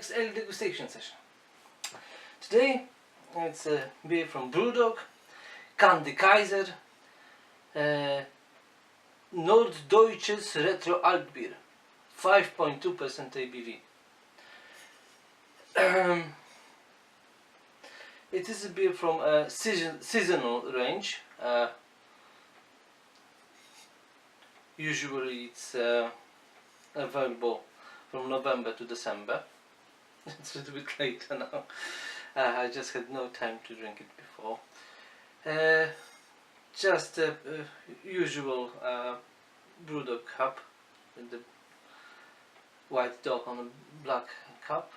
next ale degustation session. Today it's a beer from BrewDog, Kaiser, Norddeutsches Retro Altbier, 5.2% ABV. It is a beer from a seasonal range. Usually it's available from November to December. It's a little bit later now. I just had no time to drink it before. Just a usual BrewDog cup with the white dog on a black cup.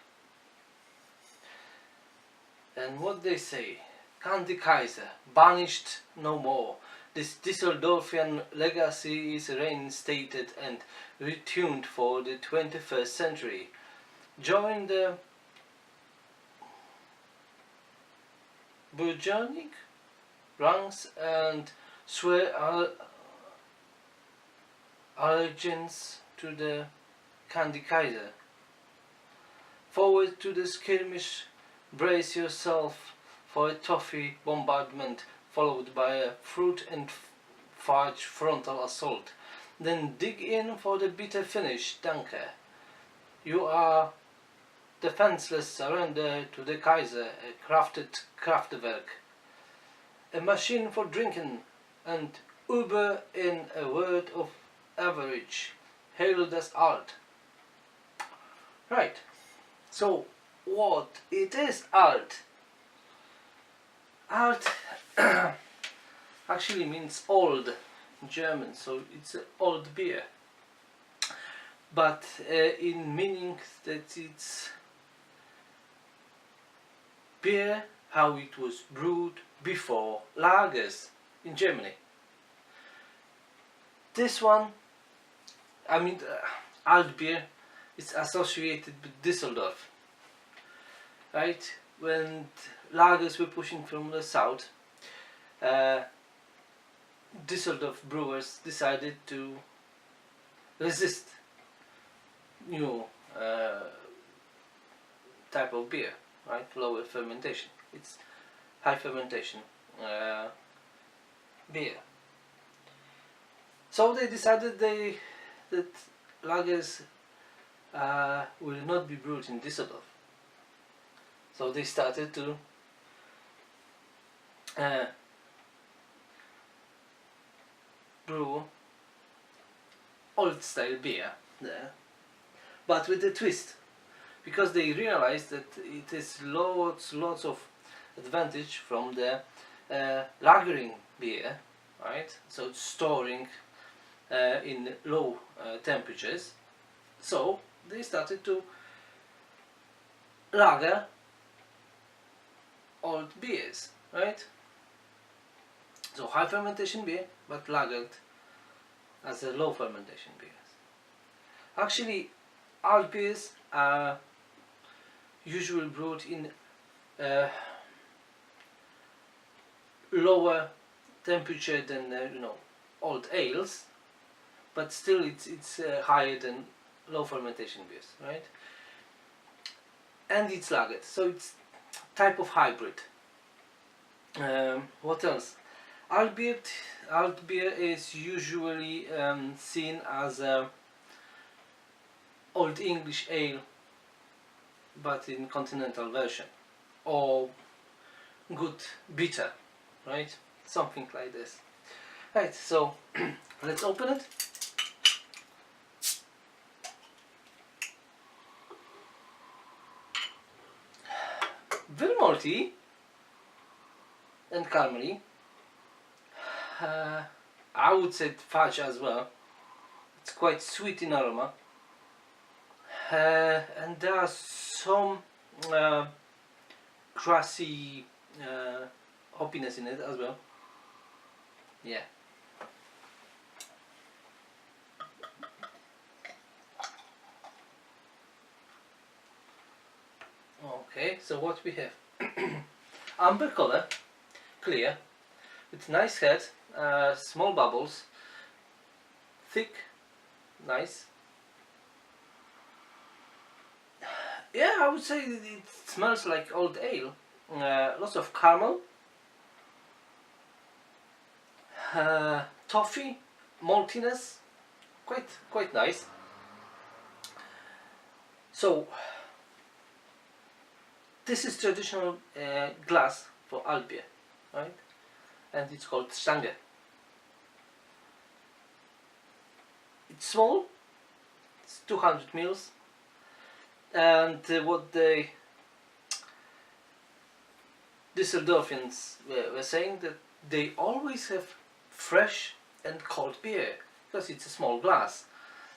And what they say, Kaiser, banished no more. This Düsseldorfian legacy is reinstated and retuned for the 21st century. Join the burgeoning ranks and swear allegiance to the Kaiser. Forward to the skirmish, brace yourself for a toffee bombardment, followed by a fruit and fudge frontal assault. Then dig in for the bitter finish, Danke. You are defenseless surrender to the Kaiser, a crafted Kraftwerk. A machine for drinking, and Uber in a word of average. Hail das Alt. Right, so what it is Alt? Alt actually means old in German, so it's an old beer. But in meaning that it's beer how it was brewed before lagers in Germany. This one, I mean, Altbier is associated with Düsseldorf, right? When lagers were pushing from the south, Düsseldorf brewers decided to resist new type of beer, right? Lower fermentation. It's high fermentation beer. So they decided that lagers will not be brewed in Düsseldorf. So they started to brew old style beer there, but with a twist, because they realized that it is lots of advantage from the lagering beer, right? So it's storing in low temperatures. So they started to lager old beers, right? So high fermentation beer, but lagered as a low fermentation beers. Actually, alt beers are usually brewed in lower temperature than old ales, but still it's higher than low fermentation beers, right? And it's lagered, so it's type of hybrid. What else? Altbier is usually seen as a Old English ale, but in continental version, or good bitter, right? Something like this. Right, so let's open it. Very malty and caramely. I would say fudge as well. It's quite sweet in aroma, and there are some grassy hoppiness in it as well. Yeah. Okay, so what we have? Amber color, clear, with nice head, small bubbles, thick, nice. Yeah, I would say it smells like old ale. Lots of caramel, toffee, maltiness, quite nice. So this is traditional glass for Altbier, right? And it's called Stange. It's small, it's 200 mils, and what the Düsseldorfians were saying, that they always have fresh and cold beer because it's a small glass,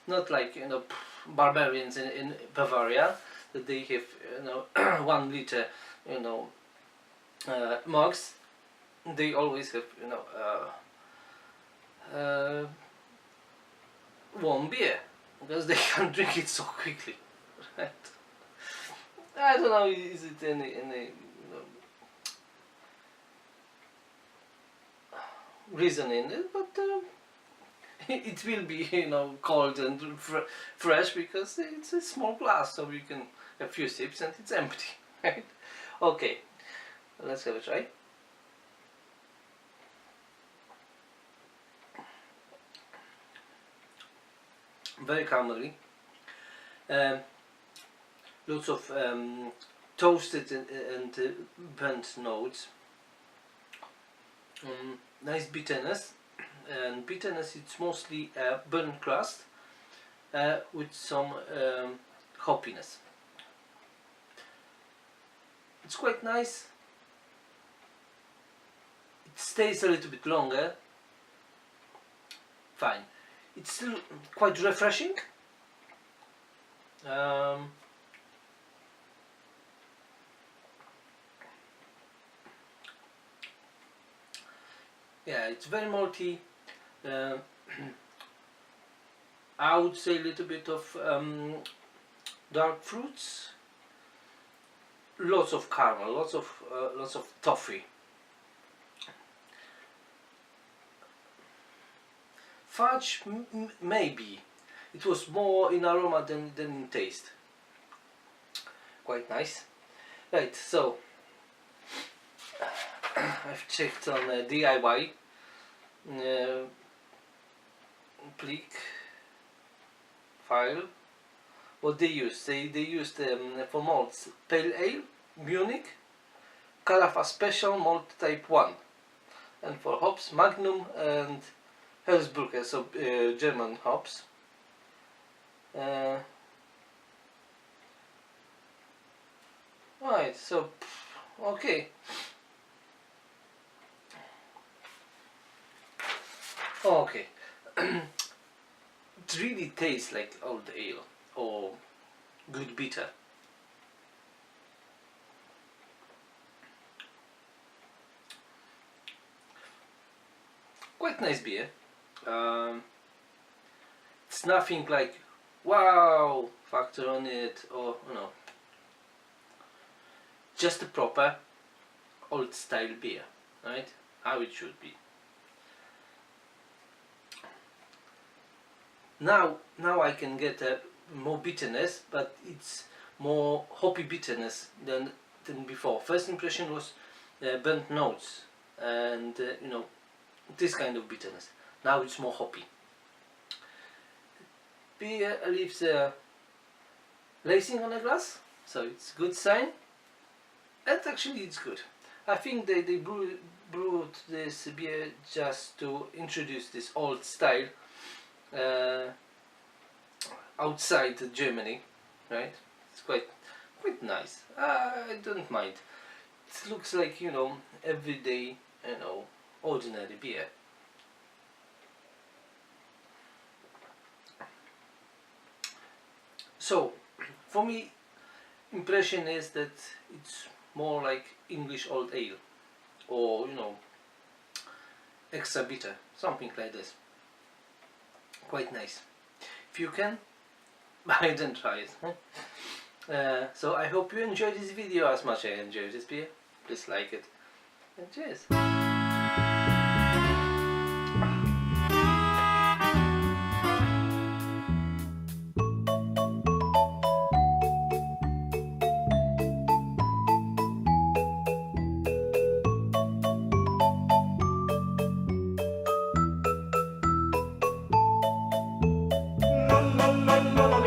not like, you know, barbarians in Bavaria, that they have, you know, 1 liter, you know, mugs. They always have, you know, warm beer because they can drink it so quickly, right? I don't know, is it any you know, reason in it, but it will be, you know, cold and fresh because it's a small glass, so you can have a few sips and it's empty, right? Okay, let's have a try. Very caramely, lots of toasted and burnt notes, nice bitterness, and bitterness, it's mostly burnt crust with some hoppiness. It's quite nice. It stays a little bit longer. Fine. It's still quite refreshing. Yeah, it's very malty. I would say a little bit of dark fruits. Lots of caramel, lots of toffee. Fudge, maybe. It was more in aroma than in taste. Quite nice. Right, so I've checked on DIY Plick file. What they used? They used for malts pale ale, Munich, Carafa Special malt type 1, and for hops Magnum and Hersbrucker, so German hops. Right, so okay. Okay. It really tastes like old ale or good bitter. Quite nice beer. It's nothing like wow factor on it, or you know, just a proper old style beer, right? How it should be. Now I can get more bitterness, but it's more hoppy bitterness than before. First impression was burnt notes and you know, this kind of bitterness. Now it's more hoppy. Beer leaves lacing on a glass, so it's a good sign. And actually it's good. I think they brewed this beer just to introduce this old style outside Germany, right? It's quite nice. I don't mind. It looks like, you know, everyday, you know, ordinary beer. So, for me, impression is that it's more like English old ale, or you know, extra bitter, something like this. Quite nice. If you can, buy it and try it. So I hope you enjoyed this video as much as I enjoyed this beer. Please like it, and cheers. la la la